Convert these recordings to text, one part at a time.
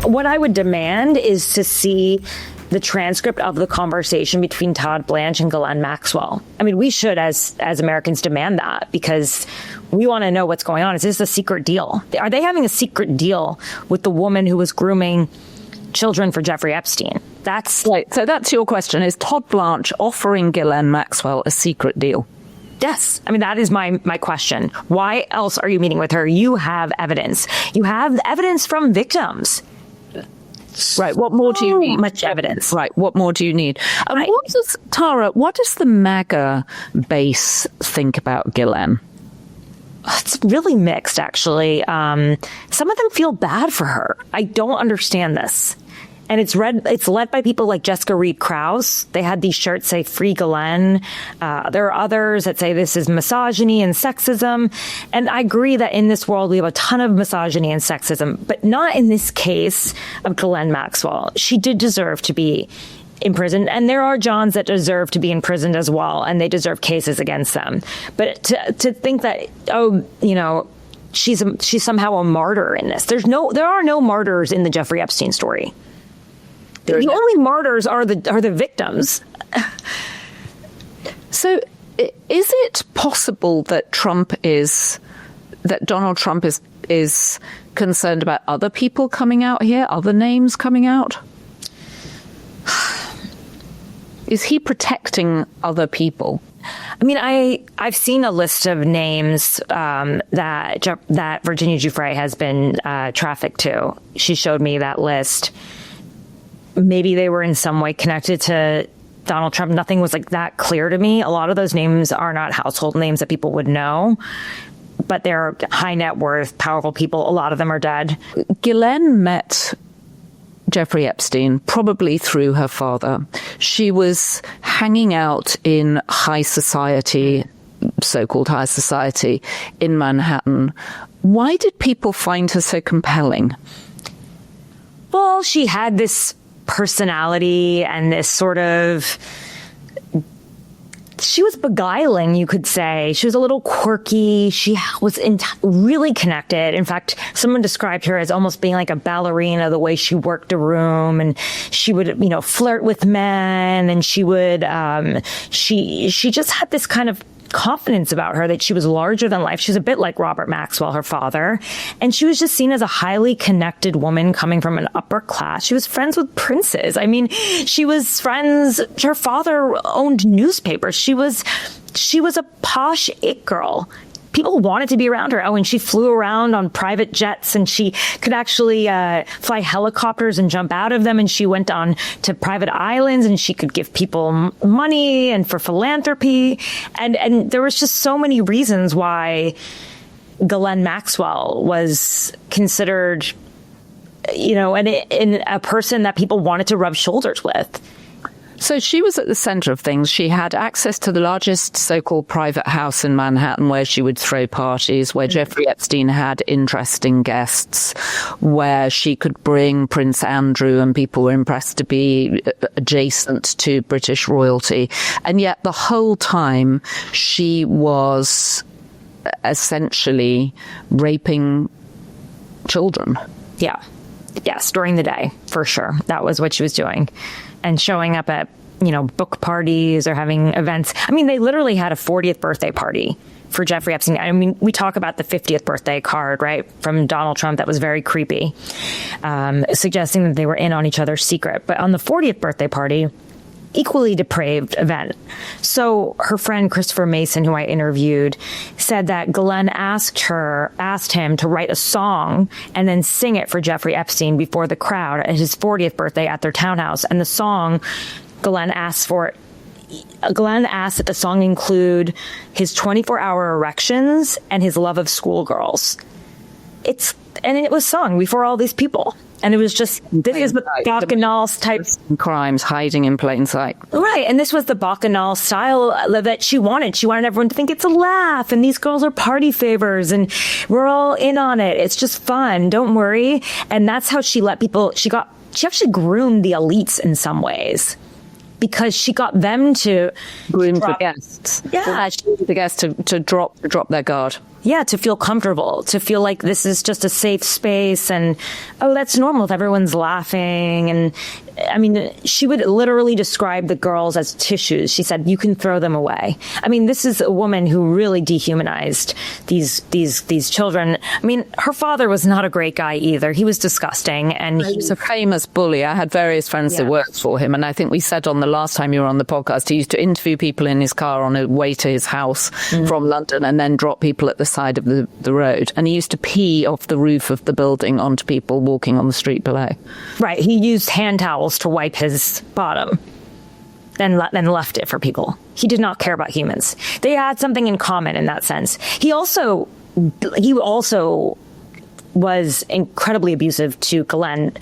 What I would demand is to see the transcript of the conversation between Todd Blanche and Ghislaine Maxwell. I mean, we should, as Americans, demand that, because we want to know what's going on. Is this a secret deal? Are they having a secret deal with the woman who was grooming children for Jeffrey Epstein? That's right. So that's your question. Is Todd Blanche offering Ghislaine Maxwell a secret deal? Yes. I mean, that is my question. Why else are you meeting with her? You have evidence. You have evidence from victims. Right. What more do you need? Much evidence. Right. What more do you need? Tara, what does the MAGA base think about Ghislaine? It's really mixed, actually. Some of them feel bad for her. I don't understand this. And it's led by people like Jessica Reed Krause. They had these shirts say "Free Ghislaine." There are others that say this is misogyny and sexism. And I agree that in this world we have a ton of misogyny and sexism, but not in this case of Ghislaine Maxwell. She did deserve to be imprisoned, and there are Johns that deserve to be imprisoned as well, and they deserve cases against them. But to think that, she's somehow a martyr in this. There are no martyrs in the Jeffrey Epstein story. The only martyrs are the victims. So, is it possible that Donald Trump is concerned about other people coming out here, other names coming out? Is he protecting other people? I mean, I've seen a list of names that Virginia Giuffre has been trafficked to. She showed me that list. Maybe they were in some way connected to Donald Trump. Nothing was like that clear to me. A lot of those names are not household names that people would know, but they're high net worth, powerful people. A lot of them are dead. Ghislaine met Jeffrey Epstein probably through her father. She was hanging out in high society, so-called high society in Manhattan. Why did people find her so compelling? Well, she had this personality and this sort of, she was beguiling, you could say. She was a little quirky. She was really connected. In fact, someone described her as almost being like a ballerina, the way she worked a room, and she would, flirt with men, and she would, she just had this kind of confidence about her that she was larger than life. She was a bit like Robert Maxwell, her father. And she was just seen as a highly connected woman coming from an upper class. She was friends with princes. I mean, she was friends. Her father owned newspapers. She was a posh it girl. People wanted to be around her. Oh, and she flew around on private jets, and she could actually fly helicopters and jump out of them. And she went on to private islands, and she could give people money and for philanthropy. And there was just so many reasons why Ghislaine Maxwell was considered, in a person that people wanted to rub shoulders with. So she was at the center of things. She had access to the largest so-called private house in Manhattan where she would throw parties, where Jeffrey Epstein had interesting guests, where she could bring Prince Andrew, and people were impressed to be adjacent to British royalty. And yet the whole time she was essentially raping children. Yeah. Yes, during the day, for sure. That was what she was doing. And showing up at, book parties or having events. I mean, they literally had a 40th birthday party for Jeffrey Epstein. I mean, we talk about the 50th birthday card, right, from Donald Trump that was very creepy, suggesting that they were in on each other's secret. But on the 40th birthday party, equally depraved event. So her friend Christopher Mason, who I interviewed, said that Ghislaine asked him to write a song and then sing it for Jeffrey Epstein before the crowd at his 40th birthday at their townhouse. And the song, Ghislaine asked that the song include his 24-hour erections and his love of schoolgirls. And it was sung before all these people. And it was just, this is the Bacchanal type. Crimes hiding in plain sight. Right. And this was the Bacchanal style that she wanted. She wanted everyone to think it's a laugh, and these girls are party favors, and we're all in on it. It's just fun. Don't worry. And that's how she let people, she actually groomed the elites in some ways, because she got them to groom the guests. Yeah. The guests to drop their guard. to feel comfortable, to feel like this is just a safe space and, oh, that's normal if everyone's laughing. And I mean, she would literally describe the girls as tissues. She said, you can throw them away. I mean, this is a woman who really dehumanized these children. I mean, her father was not a great guy either. He was disgusting. And he was a famous bully. I had various friends that worked for him. And I think we said on the last time you were on the podcast, he used to interview people in his car on the way to his house from London and then drop people at the side of the road. And he used to pee off the roof of the building onto people walking on the street below. Right. He used hand towels to wipe his bottom, then left it for people. He did not care about humans. They had something in common in that sense. He also was incredibly abusive to Ghislaine,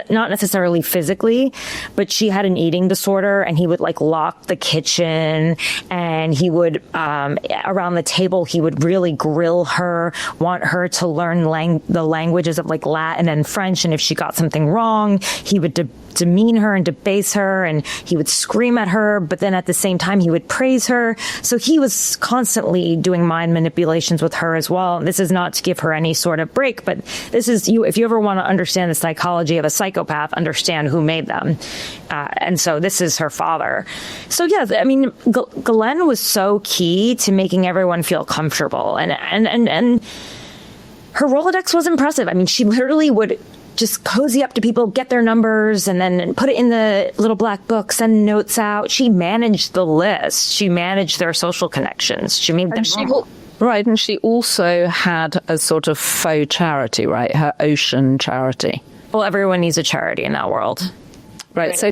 not necessarily physically, but she had an eating disorder, and he would like lock the kitchen, and he would around the table he would really grill her, want her to learn the languages of like Latin and French, and if she got something wrong, he would demean her and debase her, and he would scream at her, but then at the same time he would praise her. So he was constantly doing mind manipulations with her as well. This is not to give her any sort of break, but this is if you ever want to understand the psychology of a psychopath, understand who made them. And so this is her father. So yeah, I mean, Ghislaine was so key to making everyone feel comfortable, and her Rolodex was impressive. I mean, she literally would just cozy up to people, get their numbers, and then put it in the little black book, send notes out. She managed the list. She managed their social connections. She made them right. And she also had a sort of faux charity, right? Her ocean charity. Well, everyone needs a charity in that world. Right. So,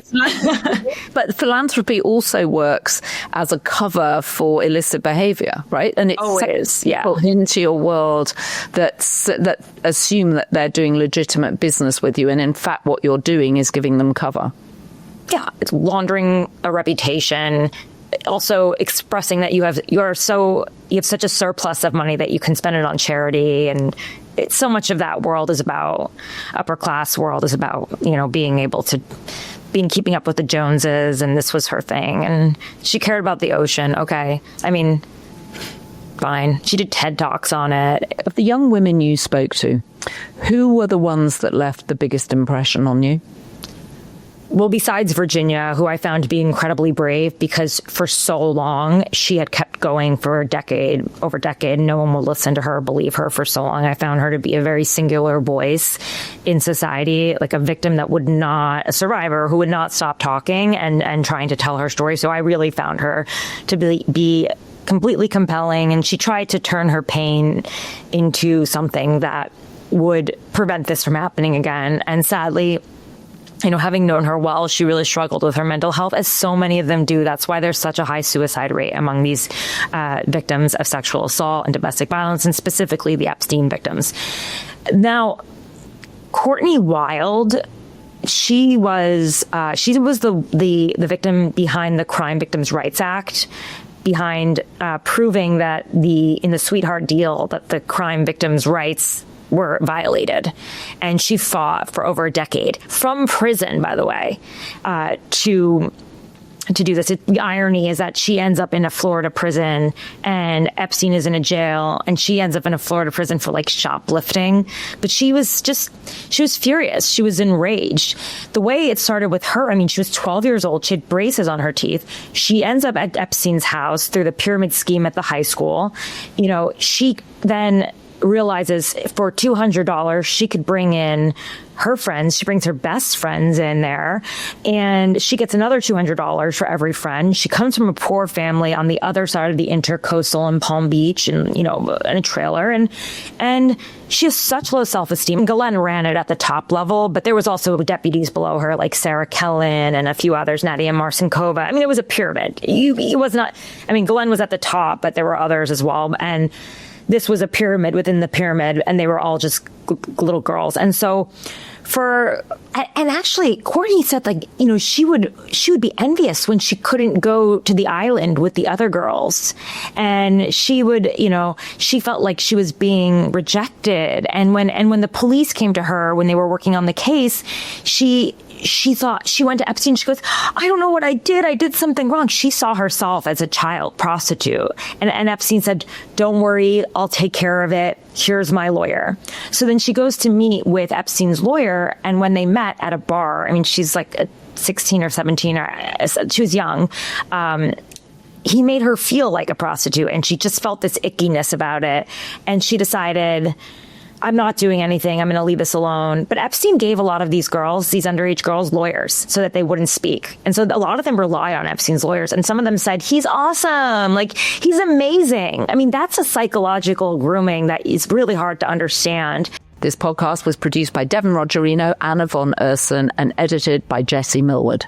but philanthropy also works as a cover for illicit behavior, right? And it sets people into your world that assume that they're doing legitimate business with you, and in fact, what you're doing is giving them cover. Yeah, it's laundering a reputation. Also expressing that you have such a surplus of money that you can spend it on charity, and so much of that world is about upper class world is about being able to keeping up with the Joneses, and this was her thing, and she cared about the ocean. Okay, I mean, fine. She did TED Talks on it. Of the young women you spoke to, who were the ones that left the biggest impression on you? Well, besides Virginia, who I found to be incredibly brave, because for so long she had kept going for over a decade. No one would listen to her, believe her for so long. I found her to be a very singular voice in society, like a survivor who would not stop talking and trying to tell her story. So I really found her to be completely compelling, and she tried to turn her pain into something that would prevent this from happening again. And sadly, having known her well, she really struggled with her mental health, as so many of them do. That's why there's such a high suicide rate among these victims of sexual assault and domestic violence, and specifically the Epstein victims. Now, Courtney Wild, she was the victim behind the Crime Victims' Rights Act, behind proving that in the sweetheart deal that the crime victims' rights were violated. And she fought for over a decade from prison, by the way, to do this. The irony is that she ends up in a Florida prison, and Epstein is in a jail, and she ends up in a Florida prison for like shoplifting. But she was furious. She was enraged. The way it started with her, I mean, she was 12 years old. She had braces on her teeth. She ends up at Epstein's house through the pyramid scheme at the high school. She then realizes for $200 she could bring in her friends. She brings her best friends in there, and she gets another $200 for every friend. She comes from a poor family on the other side of the Intercoastal in Palm Beach, and in a trailer, and she has such low self-esteem. Ghislaine ran it at the top level, but there was also deputies below her like Sarah Kellen and a few others, Nadia Marcinkova. I mean, it was a pyramid. It was not. I mean, Ghislaine was at the top, but there were others as well, and this was a pyramid within the pyramid, and they were all just little girls. And so and actually, Courtney said, she would be envious when she couldn't go to the island with the other girls. And she would, she felt like she was being rejected. And when the police came to her, when they were working on the case, she she thought, she went to Epstein. She goes, I don't know what I did. I did something wrong. She saw herself as a child prostitute. And Epstein said, don't worry, I'll take care of it. Here's my lawyer. So then she goes to meet with Epstein's lawyer. And when they met at a bar, I mean, she's like 16 or 17, or she was young. He made her feel like a prostitute, and she just felt this ickiness about it. And she decided, I'm not doing anything. I'm going to leave this alone. But Epstein gave a lot of these girls, these underage girls, lawyers so that they wouldn't speak. And so a lot of them relied on Epstein's lawyers. And some of them said, he's awesome. Like, he's amazing. I mean, that's a psychological grooming that is really hard to understand. This podcast was produced by Devin Rogerino, Anna von Ursen, and edited by Jesse Millward.